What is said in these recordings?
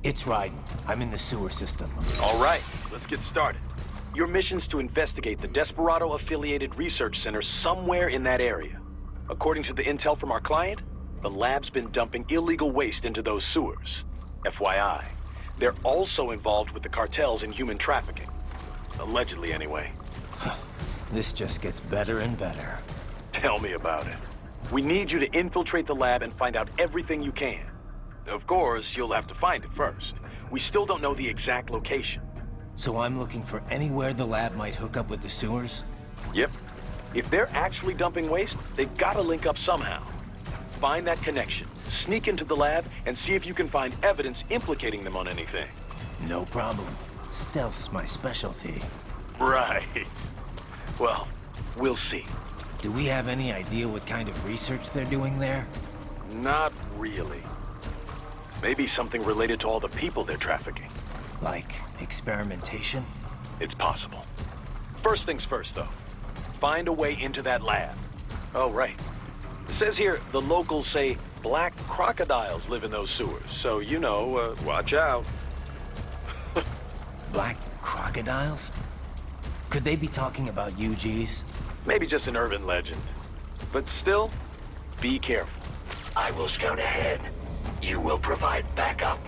It's Raiden. I'm in the sewer system. All right, let's get started. Your mission's to investigate the Desperado-affiliated research center somewhere in that area. According to the intel from our client, the lab's been dumping illegal waste into those sewers. FYI, they're also involved with the cartels in human trafficking. Allegedly, anyway. This just gets better and better. Tell me about it. We need you to infiltrate the lab and find out everything you can. Of course, you'll have to find it first. We still don't know the exact location. So I'm looking for anywhere the lab might hook up with the sewers? Yep. If they're actually dumping waste, they've got to link up somehow. Find that connection, sneak into the lab, and see if you can find evidence implicating them on anything. No problem. Stealth's my specialty. Right. Well, we'll see. Do we have any idea what kind of research they're doing there? Not really. Maybe something related to all the people they're trafficking. Like experimentation? It's possible. First things first, though. Find a way into that lab. Oh, right. It says here the locals say black crocodiles live in those sewers, so, you know, watch out. Black crocodiles? Could they be talking about UGs? Maybe just an urban legend. But still, be careful. I will scout ahead. You will provide backup.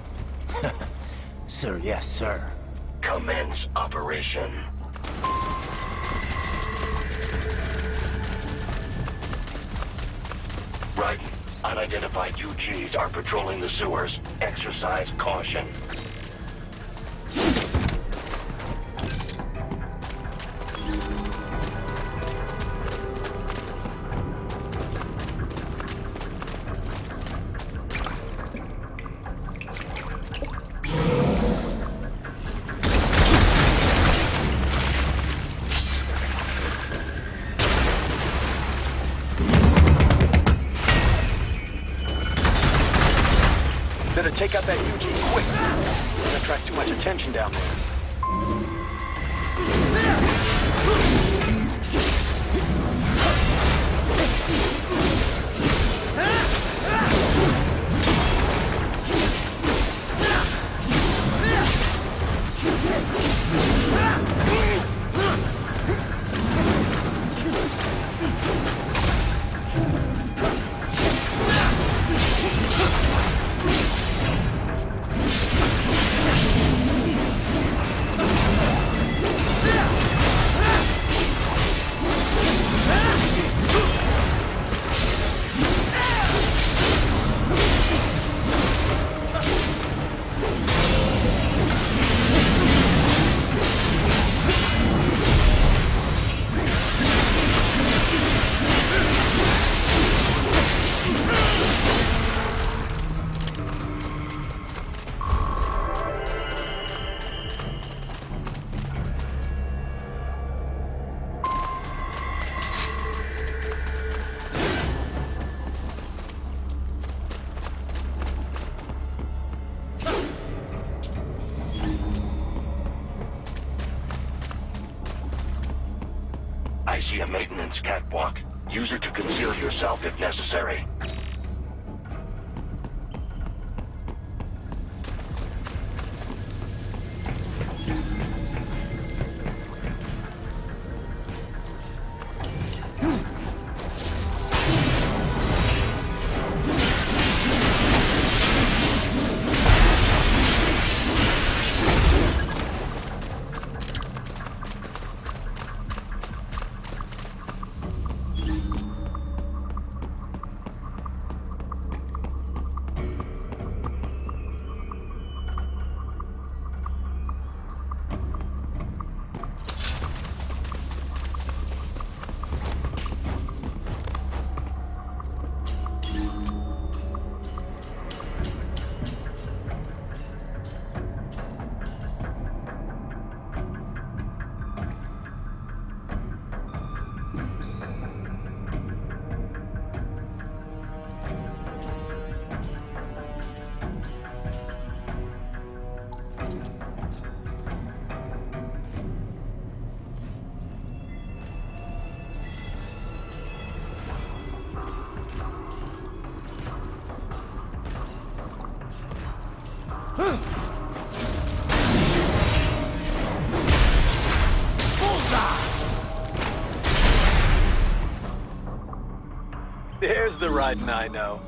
Sir, yes, sir. Commence operation. Right. Unidentified UGs are patrolling the sewers. Exercise caution. Better take out that UG quick. We're gonna attract too much attention down there. I see a maintenance catwalk. Use it to conceal yourself if necessary. There's the riding I know.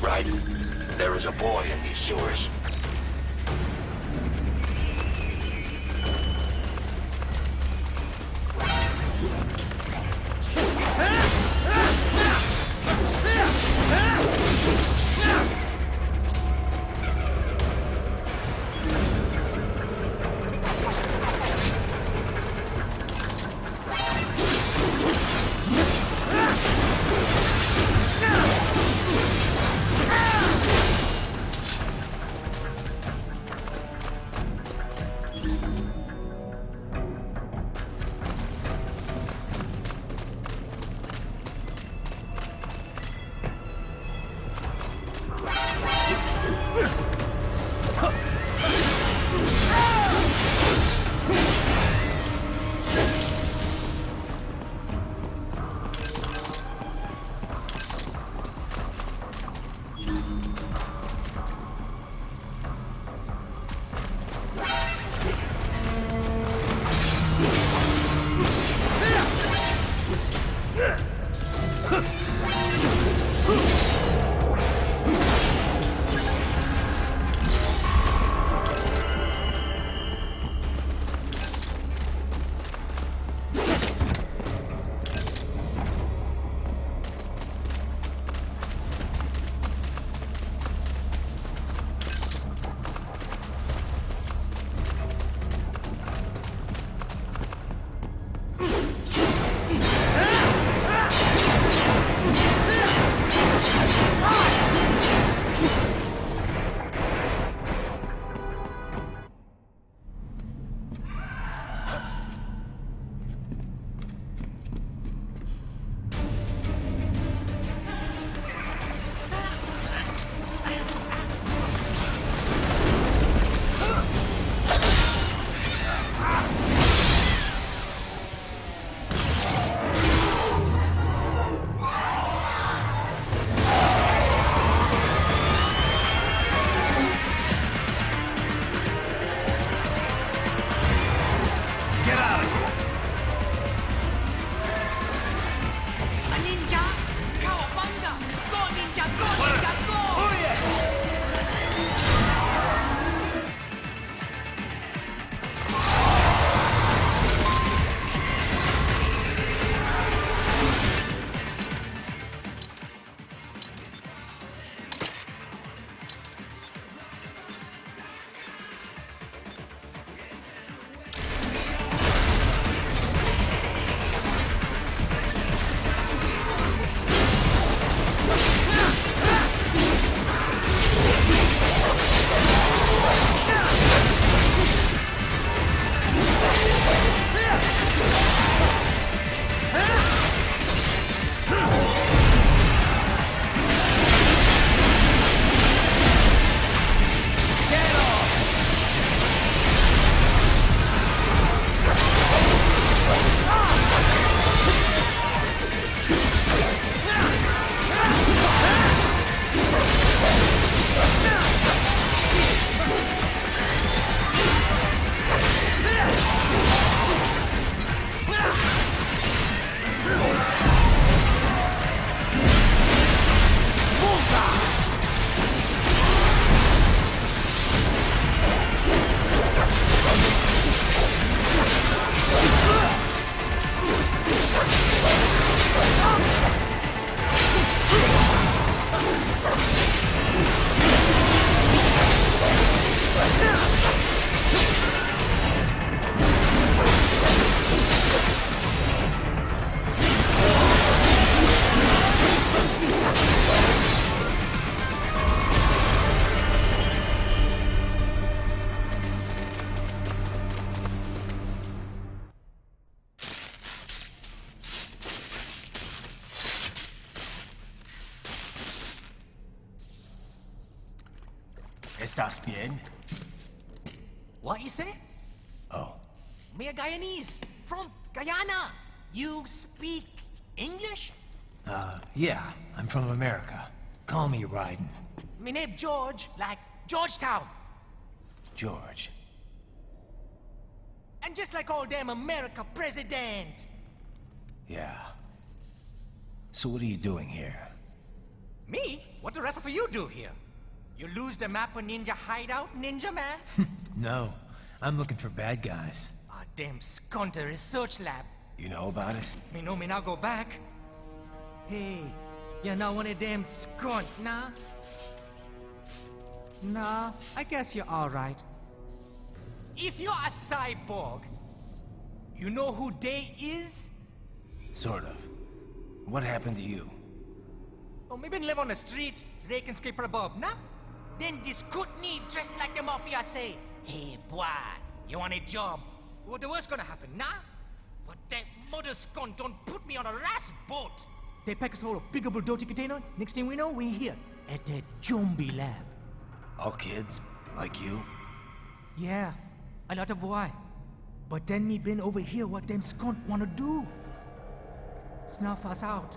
Right. There is a boy in these sewers. ¿Estás bien? What you say? Oh, Me a Guyanese from Guyana. You speak English? yeah, I'm from America. Call me Ryden. Me name George, like Georgetown. George. And just like all damn America president. Yeah. So what are you doing here? Me? What the rest of you do here? You lose the map of Ninja hideout, Ninja man? No, I'm looking for bad guys. Ah, damn skunter research lab. You know about it? Me know me now go back. Hey, you're not one of them skunt, nah? Nah, I guess you're alright. If you're a cyborg, you know who they is? Sort of. What happened to you? Oh, maybe live on the street, rake and scrape for a bob, nah? Then this Kootenai dressed like the mafia say, hey boy, you want a job? What the worst gonna happen, nah? But that mother scunt don't put me on a ras boat. They pack us all a big old dirty container. Next thing we know, we're here at the zombie lab. All kids? Like you? Yeah, a lot of boy. But then me been over here what them skunt wanna do. Snuff us out.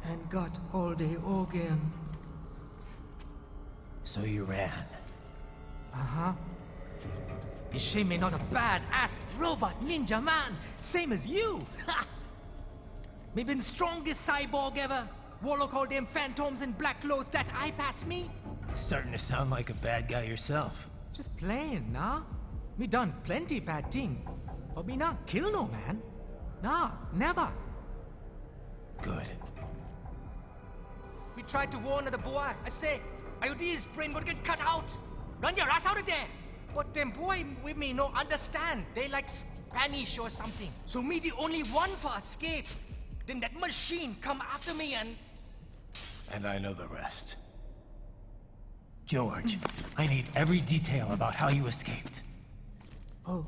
And got all the organ. So you ran. Uh-huh. Is shame me not a bad-ass robot ninja man, same as you. Ha! Me been strongest cyborg ever. Warlock all them phantoms in black clothes that eye pass me. Starting to sound like a bad guy yourself. Just playing, nah? Me done plenty bad thing. But me not kill no man. Nah, never. Good. We tried to warn the boy. I say, IOD's brain would get cut out. Run your ass out of there. But them boy with me no understand. They like Spanish or something. So me the only one for escape. Then that machine come after me and... And I know the rest. George, I need every detail about how you escaped. Oh.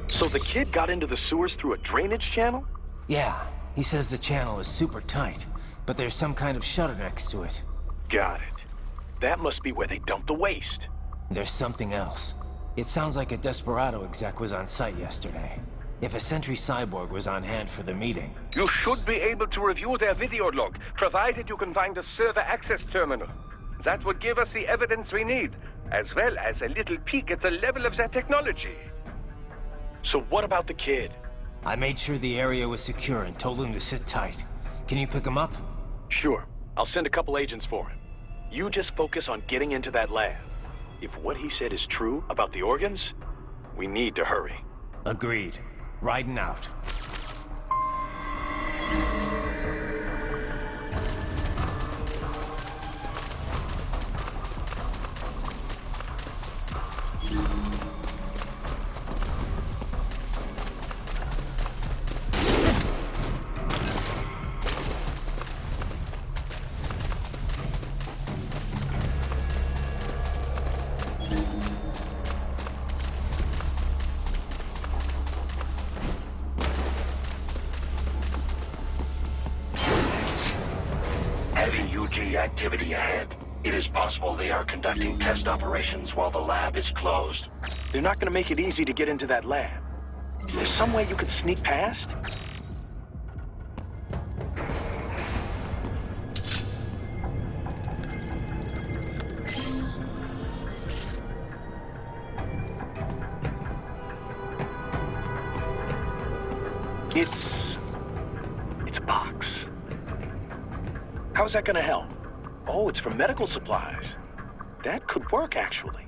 So the kid got into the sewers through a drainage channel? Yeah, he says the channel is super tight, but there's some kind of shutter next to it. Got it. That must be where they dumped the waste. There's something else. It sounds like a Desperado exec was on site yesterday. If a Sentry Cyborg was on hand for the meeting. You should be able to review their video log, provided you can find a server access terminal. That would give us the evidence we need, as well as a little peek at the level of their technology. So what about the kid? I made sure the area was secure and told him to sit tight. Can you pick him up? Sure. I'll send a couple agents for him. You just focus on getting into that lab. If what he said is true about the organs, we need to hurry. Agreed. Riding out. Heavy UG activity ahead. It is possible they are conducting test operations while the lab is closed. They're not gonna make it easy to get into that lab. Is there some way you could sneak past? It's a box. How's that gonna help? Oh, it's for medical supplies. That could work, actually.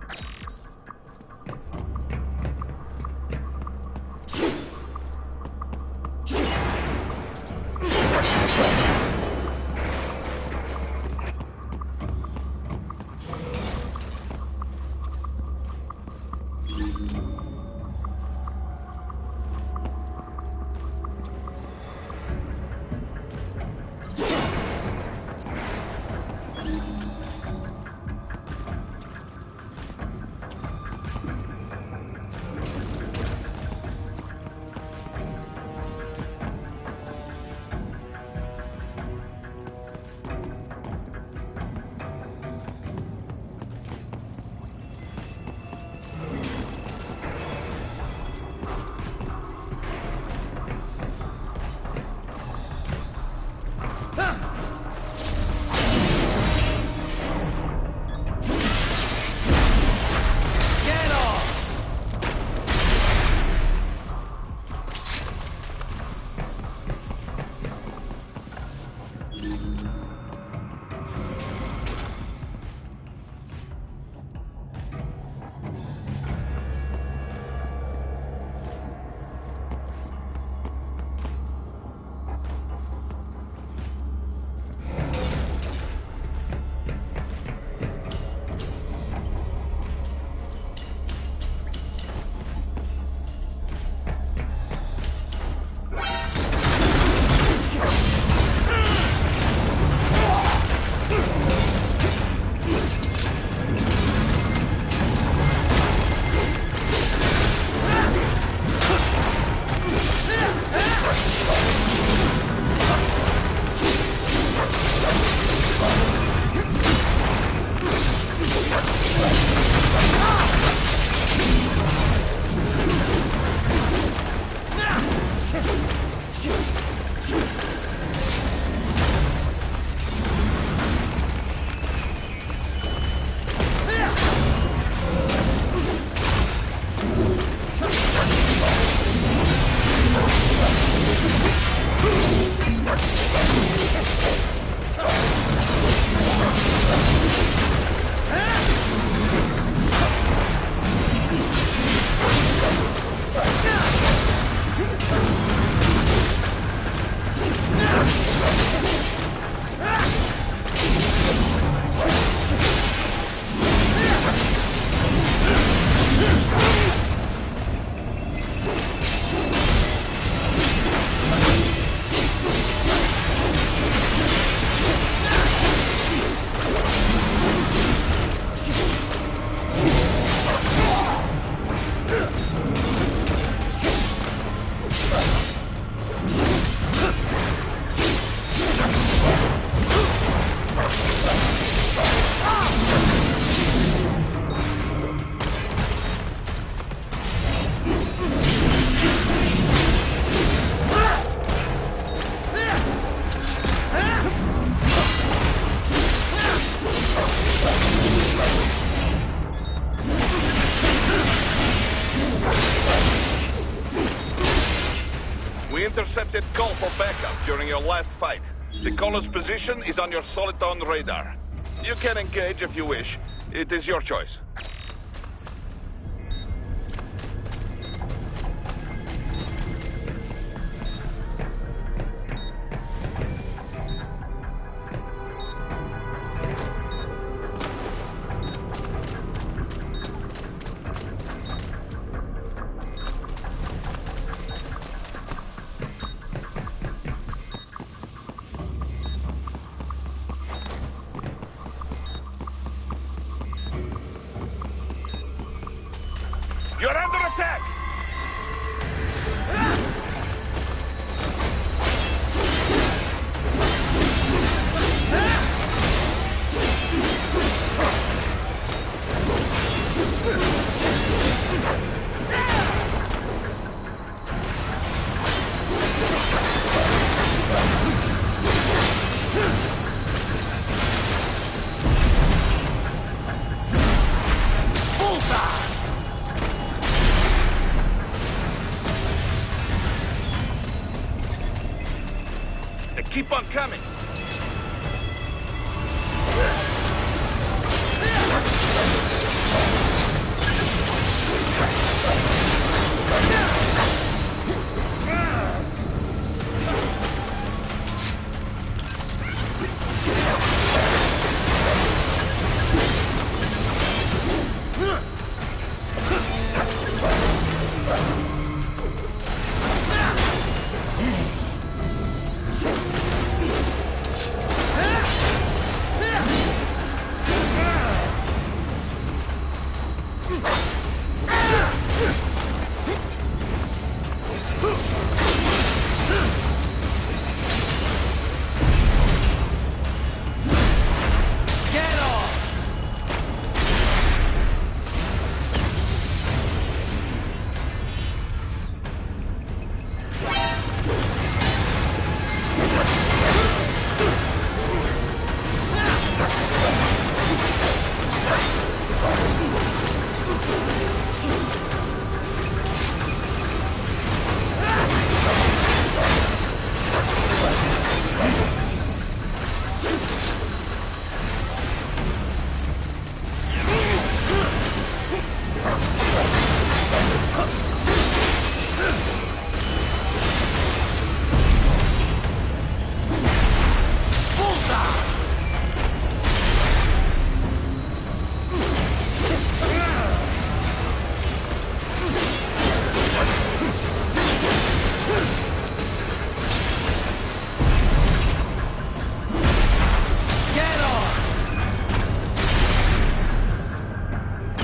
intercepted call for backup during your last fight. The caller's position is on your Soliton radar. You can engage if you wish. It is your choice. You're under attack! They keep on coming!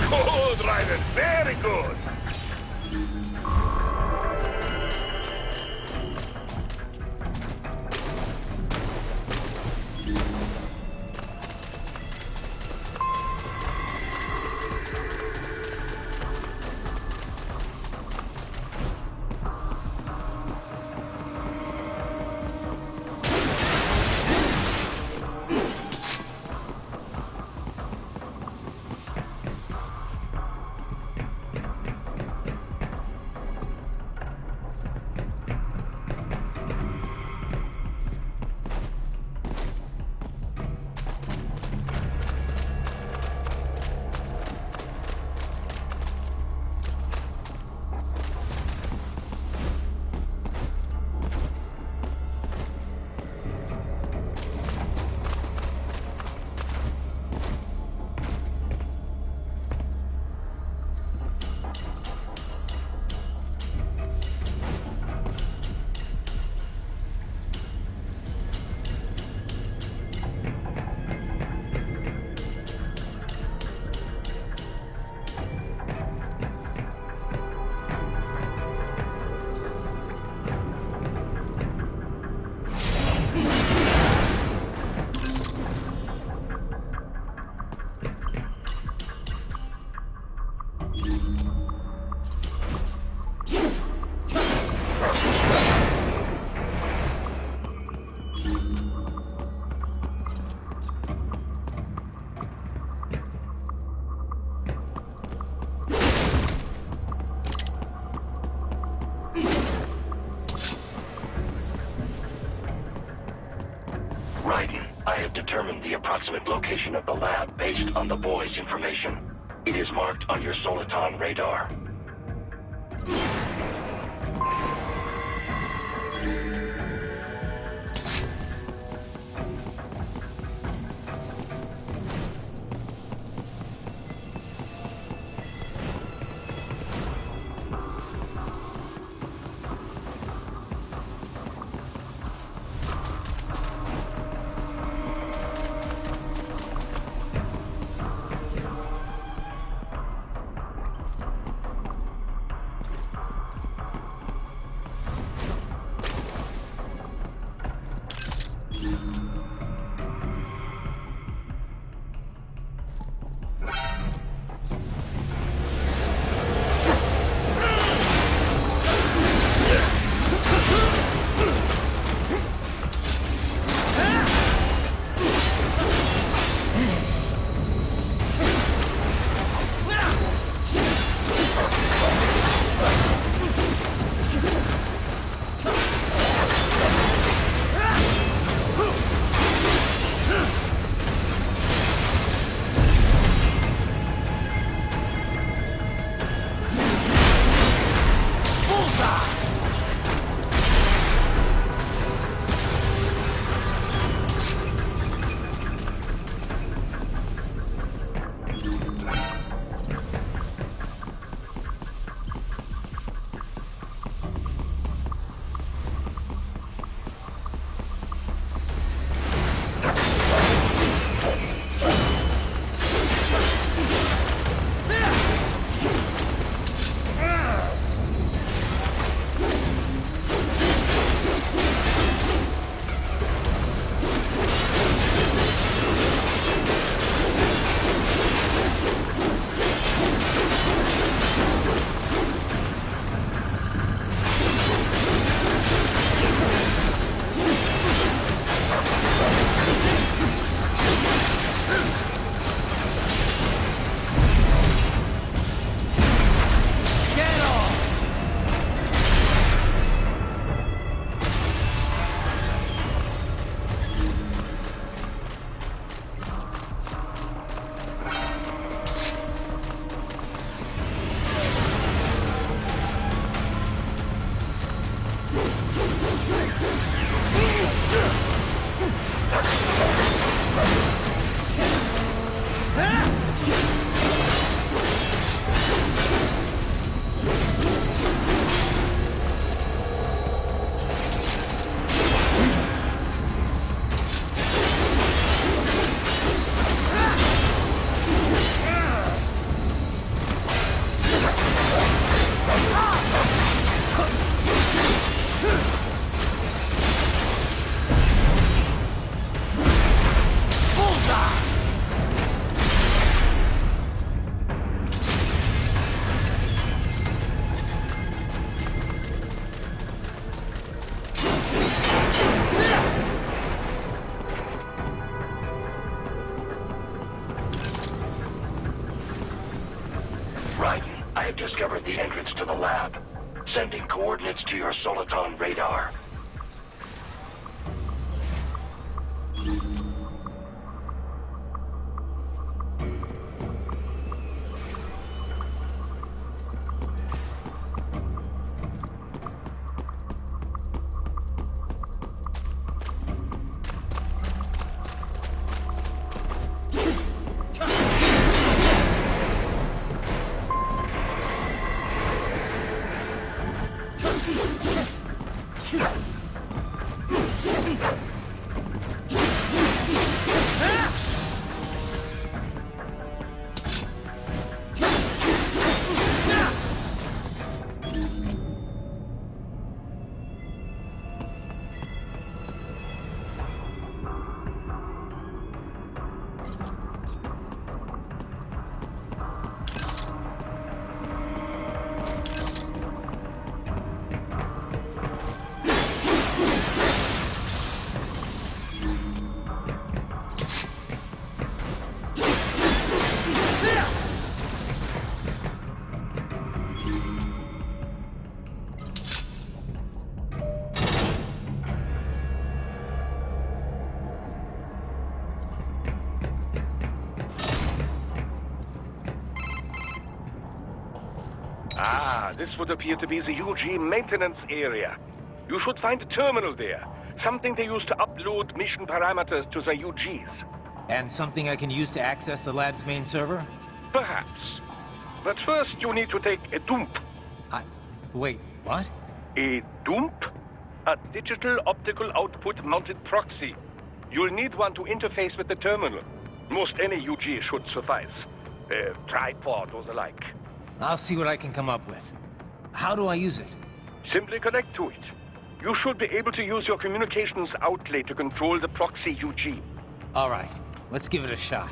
Good, Raiden. Very good. I have determined the approximate location of the lab based on the boy's information. It is marked on your Soliton radar. I have discovered the entrance to the lab. Sending coordinates to your Soliton radar. Yeah. Ah, this would appear to be the UG maintenance area. You should find a terminal there. Something they use to upload mission parameters to the UGs. And something I can use to access the lab's main server? Perhaps. But first, you need to take a dump. Wait, what? A dump? A digital optical output mounted proxy. You'll need one to interface with the terminal. Most any UG should suffice. A tripod or the like. I'll see what I can come up with. How do I use it? Simply connect to it. You should be able to use your communications outlet to control the proxy UG. All right, let's give it a shot.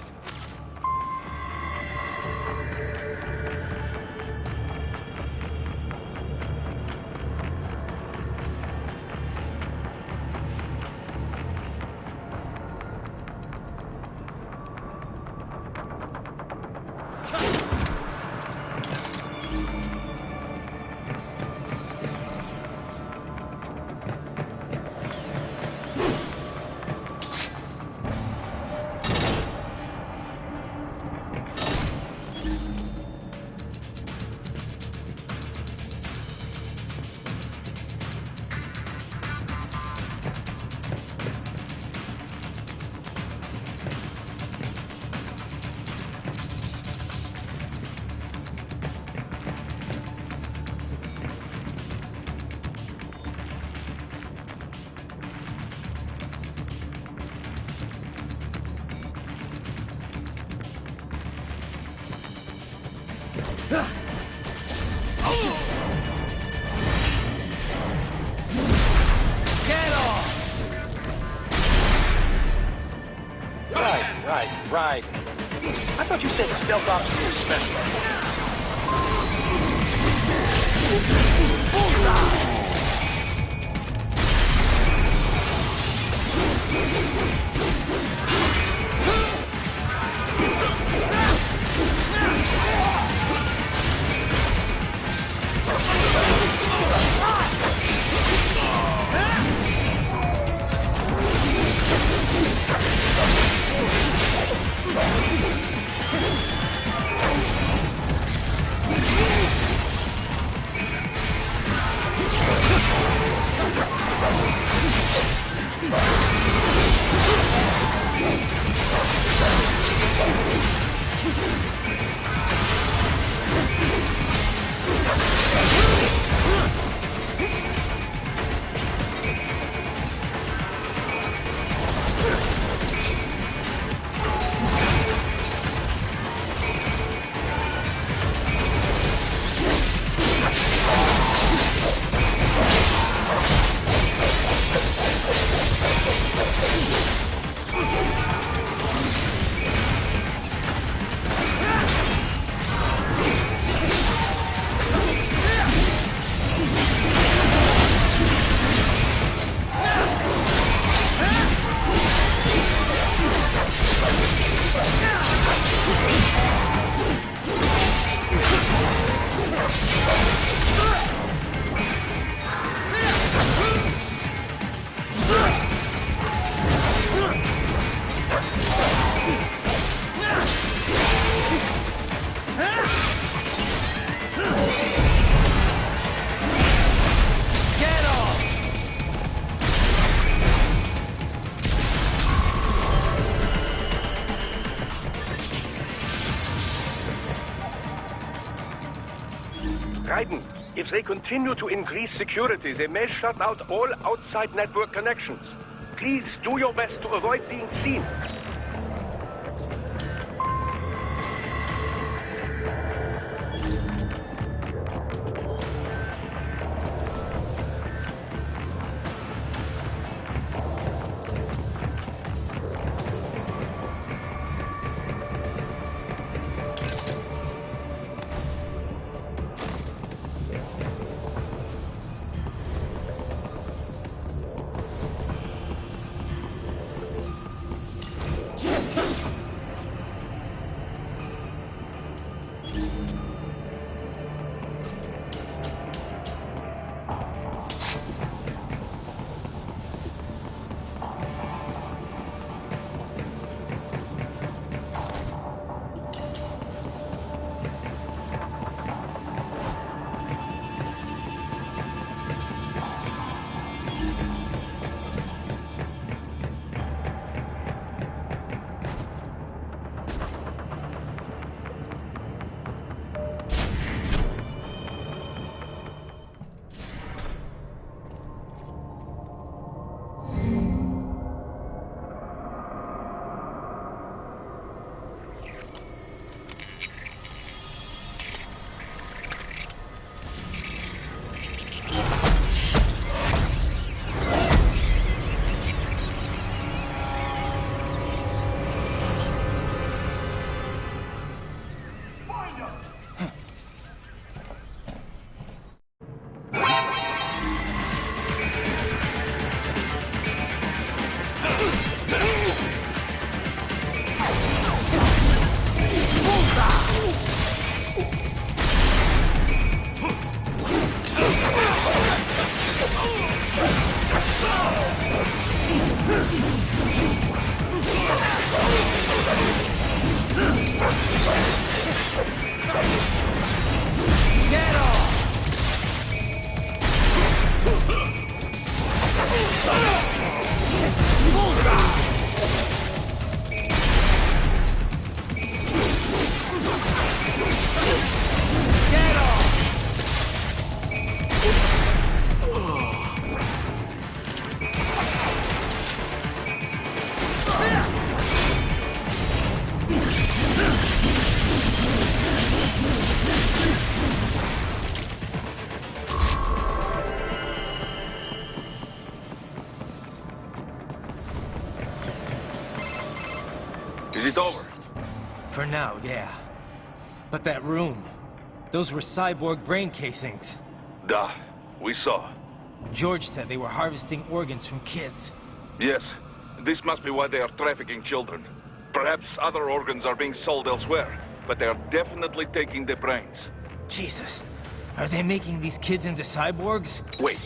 Right. I thought you said stealth ops were special. Raiden, if they continue to increase security, they may shut out all outside network connections. Please do your best to avoid being seen. it over? For now, yeah. But that room, those were cyborg brain casings. Duh, we saw. George said they were harvesting organs from kids. Yes, this must be why they are trafficking children. Perhaps other organs are being sold elsewhere, but they are definitely taking the brains. Jesus, are they making these kids into cyborgs? Wait,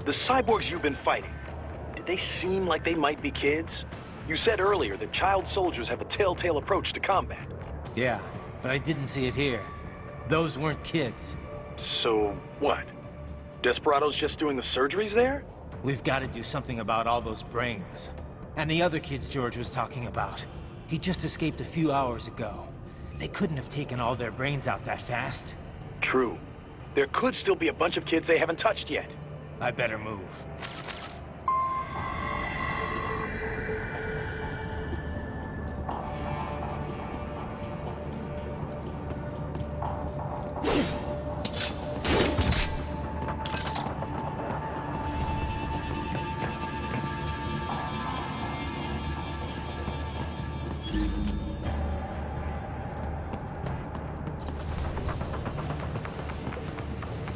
the cyborgs you've been fighting, did they seem like they might be kids? You said earlier that child soldiers have a telltale approach to combat. Yeah, but I didn't see it here. Those weren't kids. So, what? Desperado's just doing the surgeries there? We've got to do something about all those brains. And the other kids George was talking about. He just escaped a few hours ago. They couldn't have taken all their brains out that fast. True. There could still be a bunch of kids they haven't touched yet. I better move.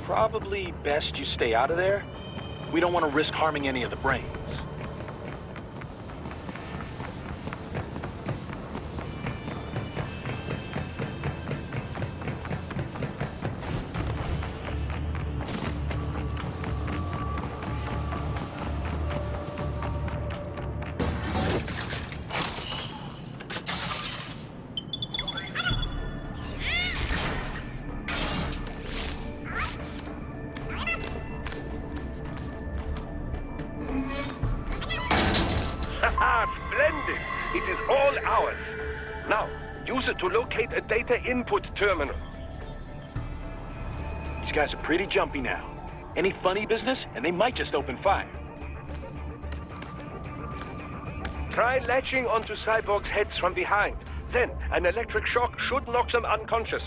Probably best you stay out of there. We don't want to risk harming any of the brains. Splendid! It is all ours. Now, use it to locate a data input terminal. These guys are pretty jumpy now. Any funny business, and they might just open fire. Try latching onto cyborgs' heads from behind. Then, an electric shock should knock them unconscious.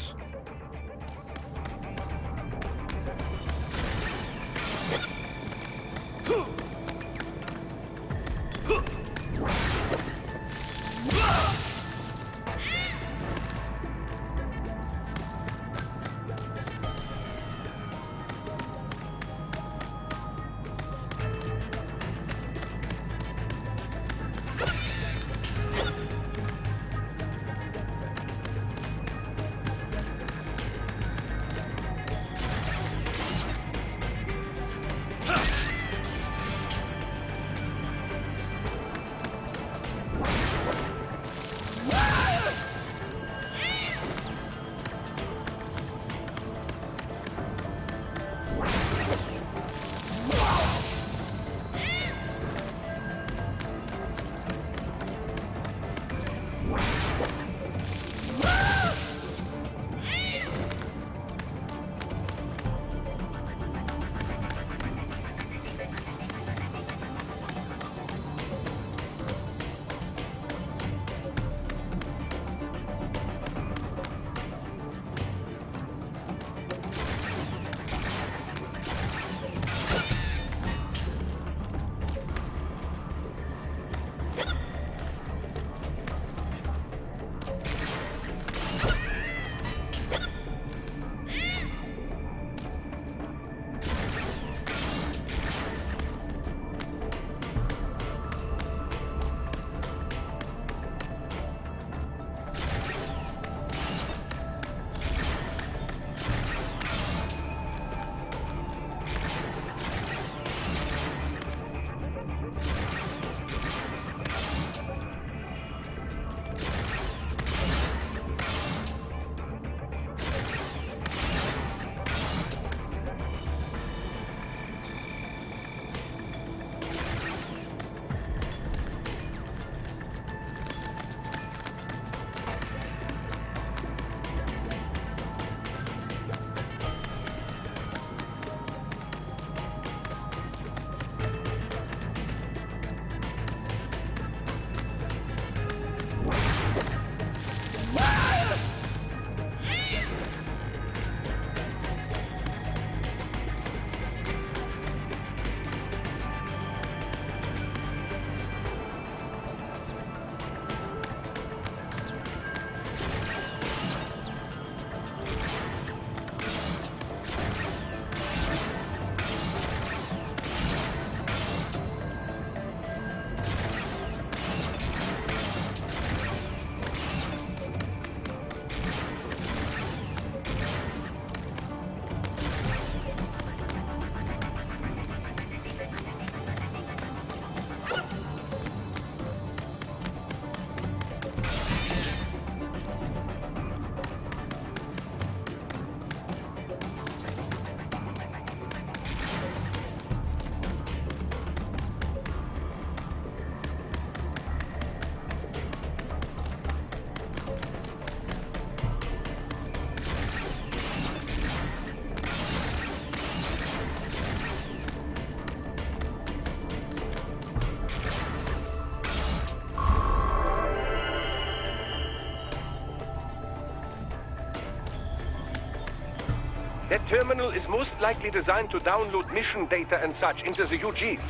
That terminal is most likely designed to download mission data and such into the UGs.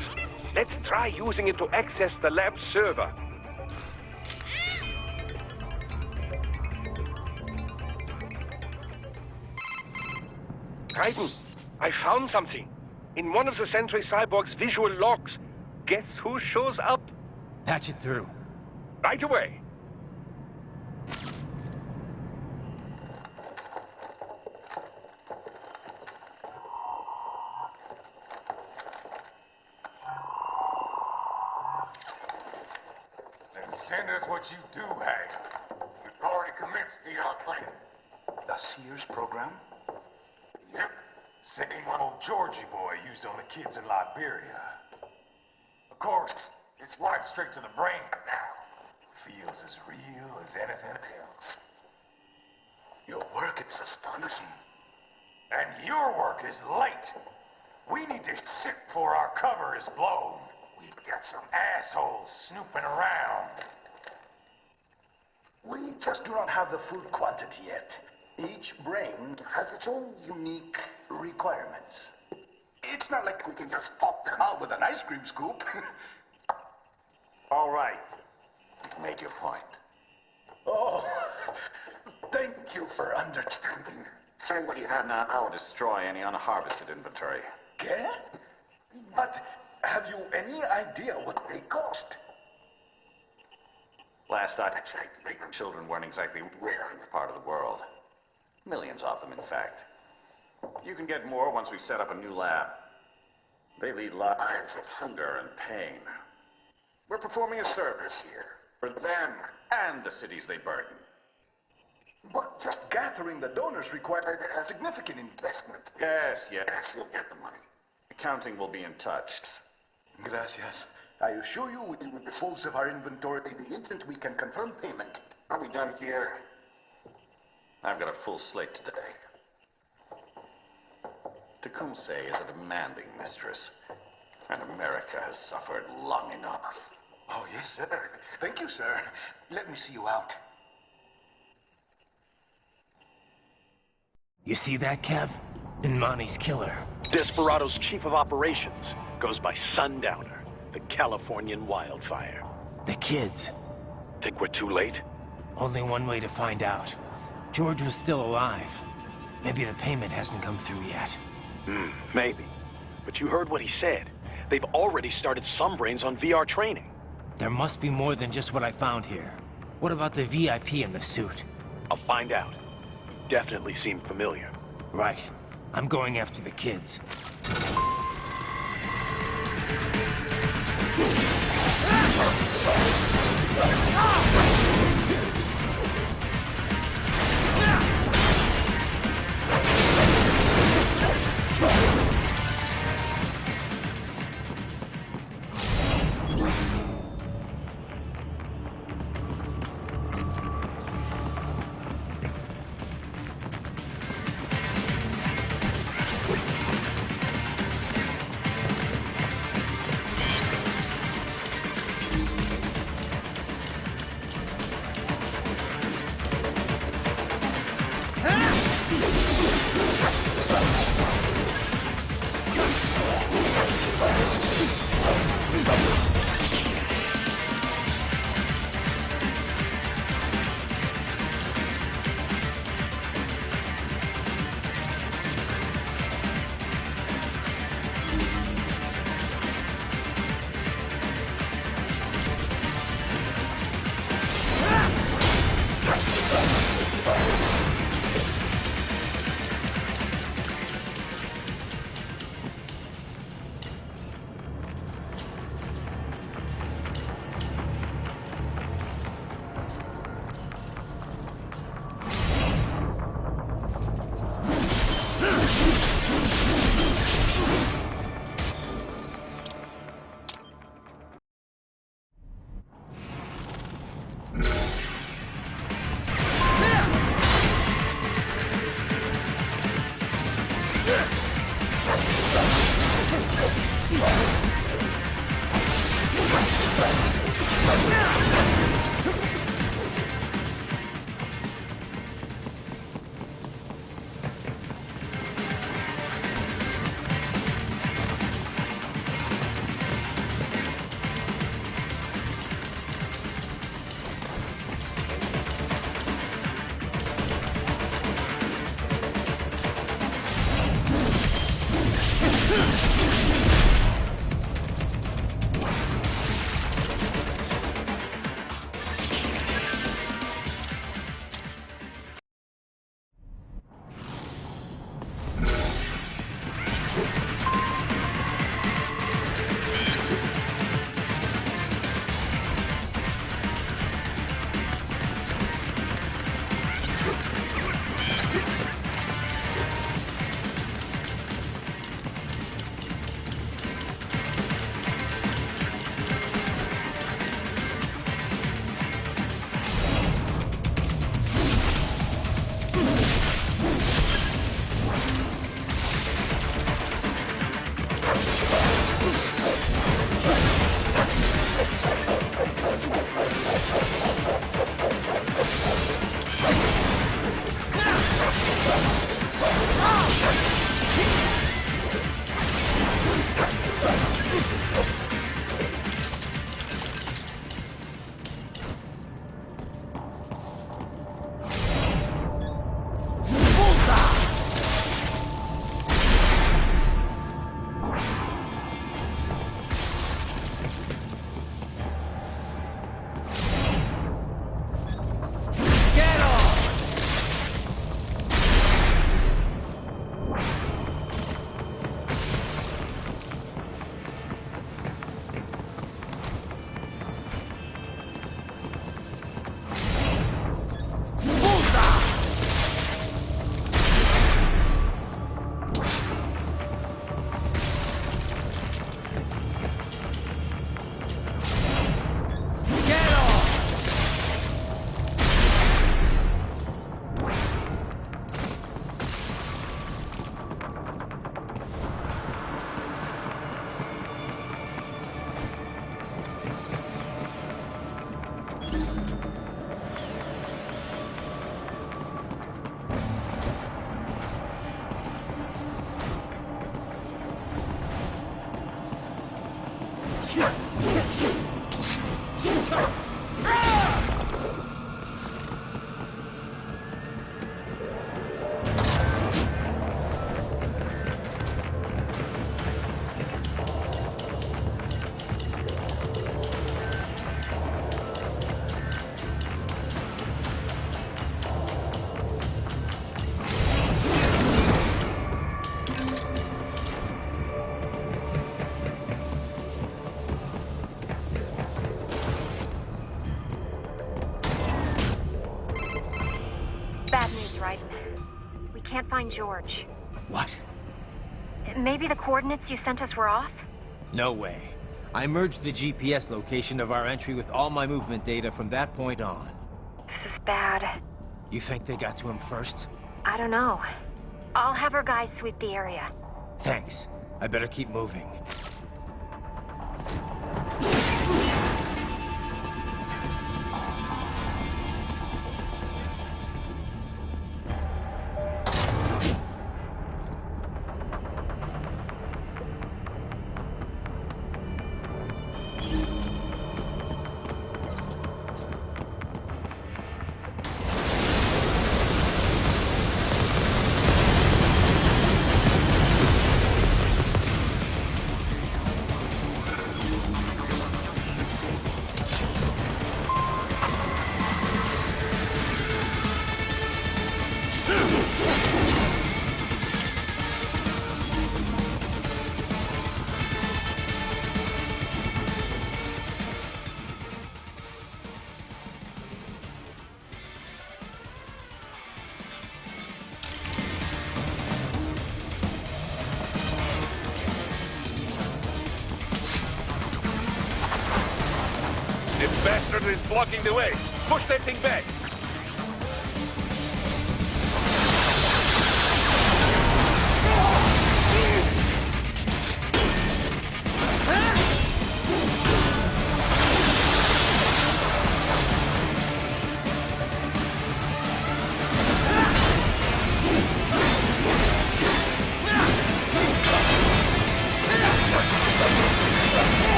Let's try using it to access the lab server. Raiden, I found something. In one of the Sentry Cyborg's visual logs. Guess who shows up? Patch it through. Right away. Then send us what you do have. We've already commenced the outplaying. The Sears program? Yep. Same old Georgie boy used on the kids in Liberia. Of course, it's wiped straight to the brain now. Feels as real as anything else. Your work is astonishing. And your work is late. We need to ship before our cover is blown. We've got some assholes snooping around. We just do not have the full quantity yet. Each brain has its own unique requirements. It's not like we can just pop them out with an ice cream scoop. All right. Make your point. Oh, thank you for understanding. Say what you have now, or destroy any unharvested inventory. Okay? But have you any idea what they cost? Last I checked, children weren't exactly rare in the part of the world. Millions of them, in fact. You can get more once we set up a new lab. They lead lives of hunger and pain. We're performing a service here. For them and the cities they burden. But just gathering the donors required a significant investment. Yes, you'll get the money. Accounting will be in touch. Gracias. I assure you we will dispose of our inventory the instant we can confirm payment. Are we done here? I've got a full slate today. Tecumseh is a demanding mistress, and America has suffered long enough. Oh, yes, sir. Thank you, sir. Let me see you out. You see that, Kev? Imani's killer. Desperado's chief of operations goes by Sundowner, the Californian wildfire. The kids. Think we're too late? Only one way to find out. George was still alive. Maybe the payment hasn't come through yet. Maybe. But you heard what he said. They've already started some brains on VR training. There must be more than just what I found here. What about the VIP in the suit? I'll find out. He definitely seemed familiar. Right. I'm going after the kids. Can't find George. What? Maybe the coordinates you sent us were off? No way. I merged the GPS location of our entry with all my movement data from that point on. This is bad. You think they got to him first? I don't know. I'll have our guys sweep the area. Thanks. I better keep moving. The bastard is blocking the way. Push that thing back.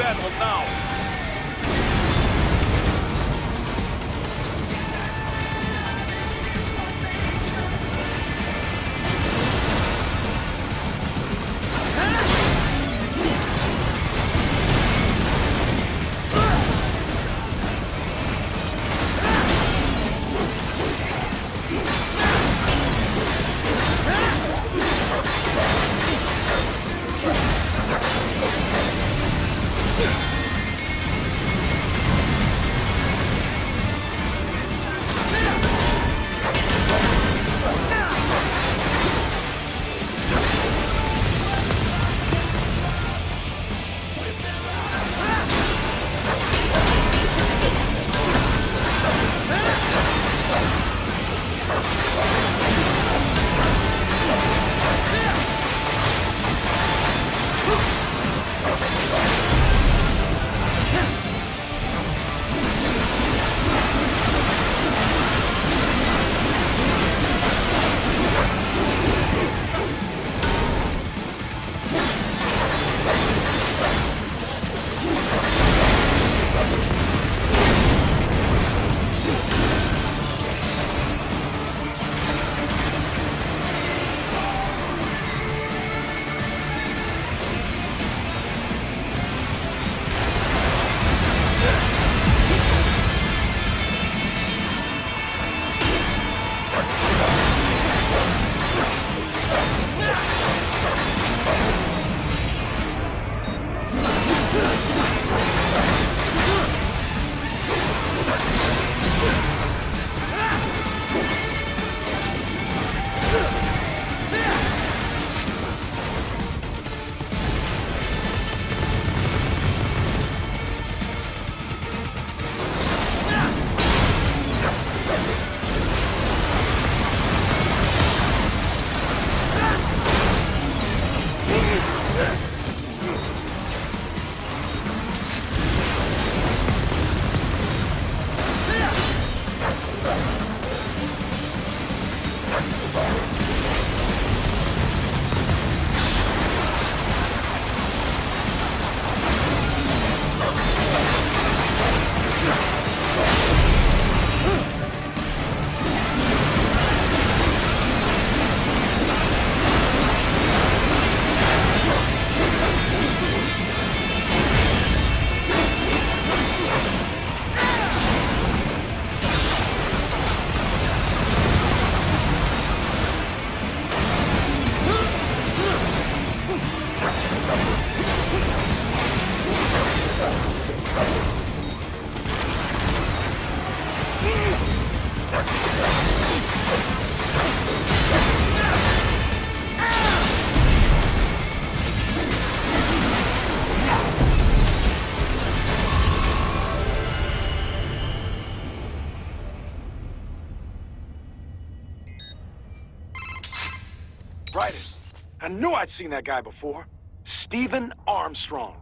battle now! I knew I'd seen that guy before. Stephen Armstrong.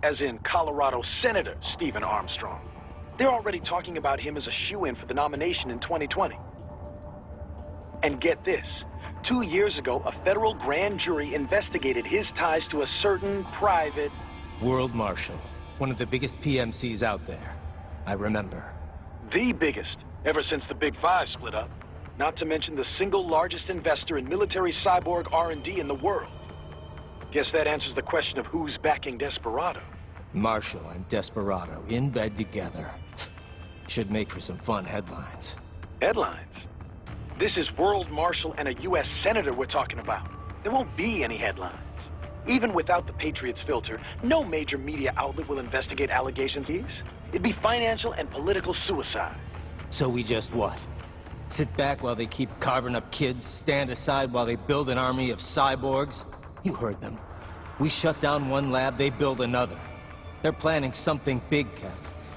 As in Colorado Senator Stephen Armstrong. They're already talking about him as a shoo-in for the nomination in 2020. And get this. 2 years ago, a federal grand jury investigated his ties to a certain private... World Marshal. One of the biggest PMCs out there. I remember. The biggest, ever since the Big Five split up. Not to mention the single largest investor in military cyborg R&D in the world. Guess that answers the question of who's backing Desperado. Marshall and Desperado in bed together. Should make for some fun headlines. Headlines? This is World Marshal and a U.S. Senator we're talking about. There won't be any headlines. Even without the Patriots filter, no major media outlet will investigate allegations. It'd be financial and political suicide. So we just what? Sit back while they keep carving up kids, stand aside while they build an army of cyborgs? You heard them. We shut down one lab, they build another. They're planning something big, Kev.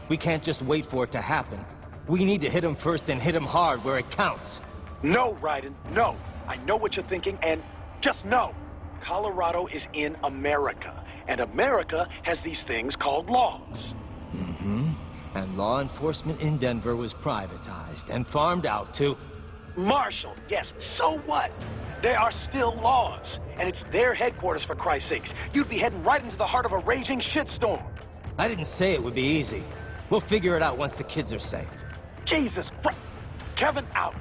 We can't just wait for it to happen. We need to hit them first and hit them hard where it counts. No, Raiden, no. I know what you're thinking, and just know. Colorado is in America, and America has these things called laws. Mm-hmm. And law enforcement in Denver was privatized and farmed out to... Marshall, yes, so what? There are still laws, and it's their headquarters, for Christ's sakes. You'd be heading right into the heart of a raging shitstorm. I didn't say it would be easy. We'll figure it out once the kids are safe. Jesus Christ! Kevin out!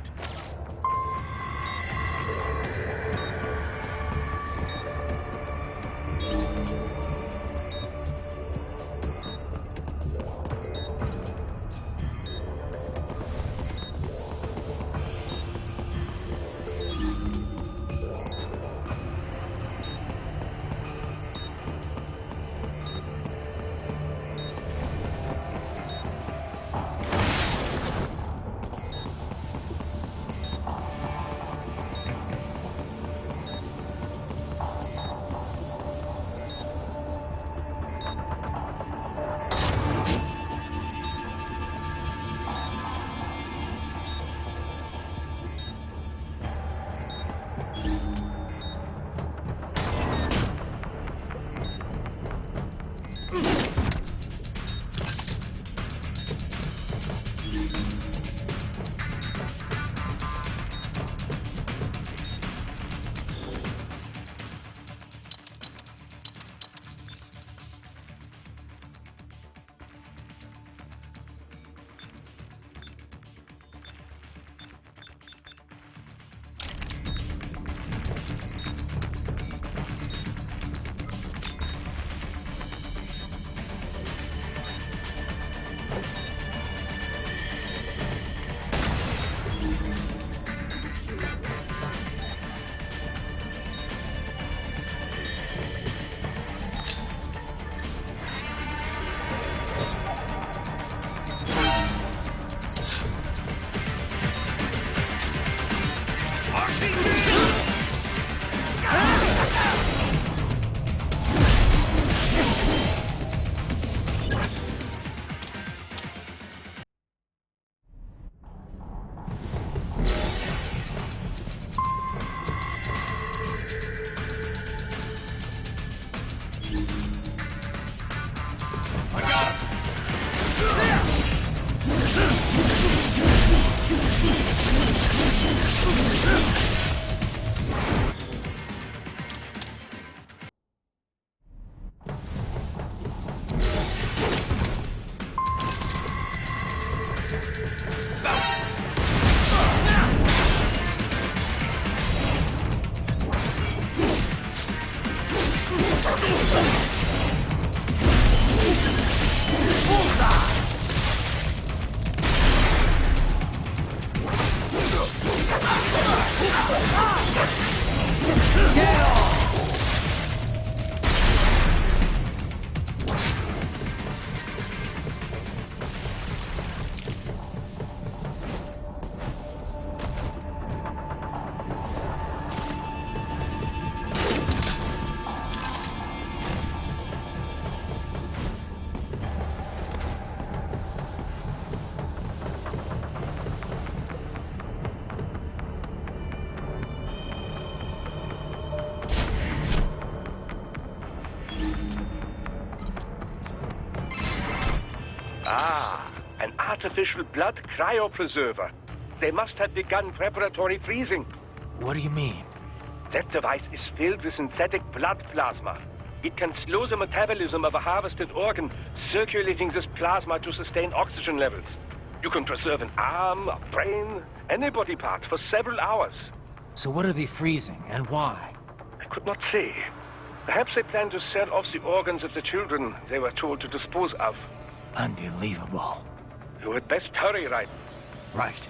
Ah, an artificial blood cryopreserver. They must have begun preparatory freezing. What do you mean? That device is filled with synthetic blood plasma. It can slow the metabolism of a harvested organ, circulating this plasma to sustain oxygen levels. You can preserve an arm, a brain, any body part for several hours. So what are they freezing, and why? I could not say. Perhaps they plan to sell off the organs of the children they were told to dispose of. Unbelievable. You had best hurry, right? Right.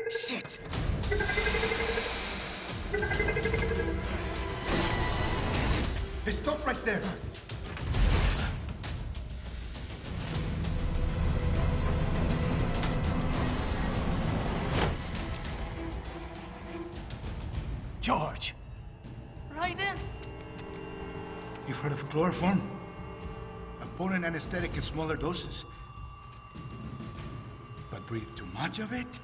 Shit! Hey, stop right there! George! Raiden! You've heard of chloroform? A potent anesthetic in smaller doses. But breathe too much of it?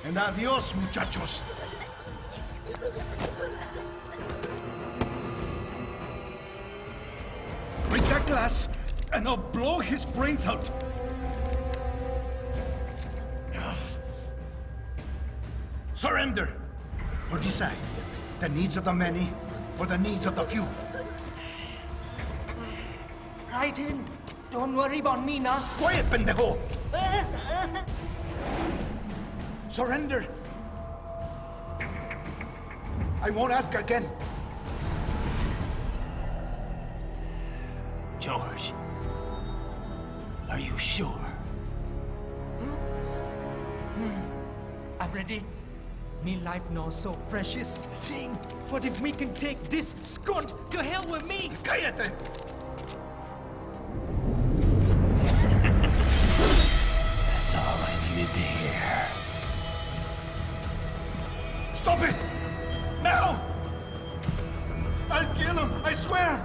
And adios, muchachos! Break that glass, and I'll blow his brains out! Surrender! Or decide. The needs of the many, or the needs of the few. Raiden, don't worry about me now. Quiet, pendejo! Surrender! I won't ask again. George, are you sure? I'm ready. Me life now so precious. Ting, what if we can take this skunt to hell with me? Cállate! That's all I needed to hear. Stop it! Now! I'll kill him, I swear!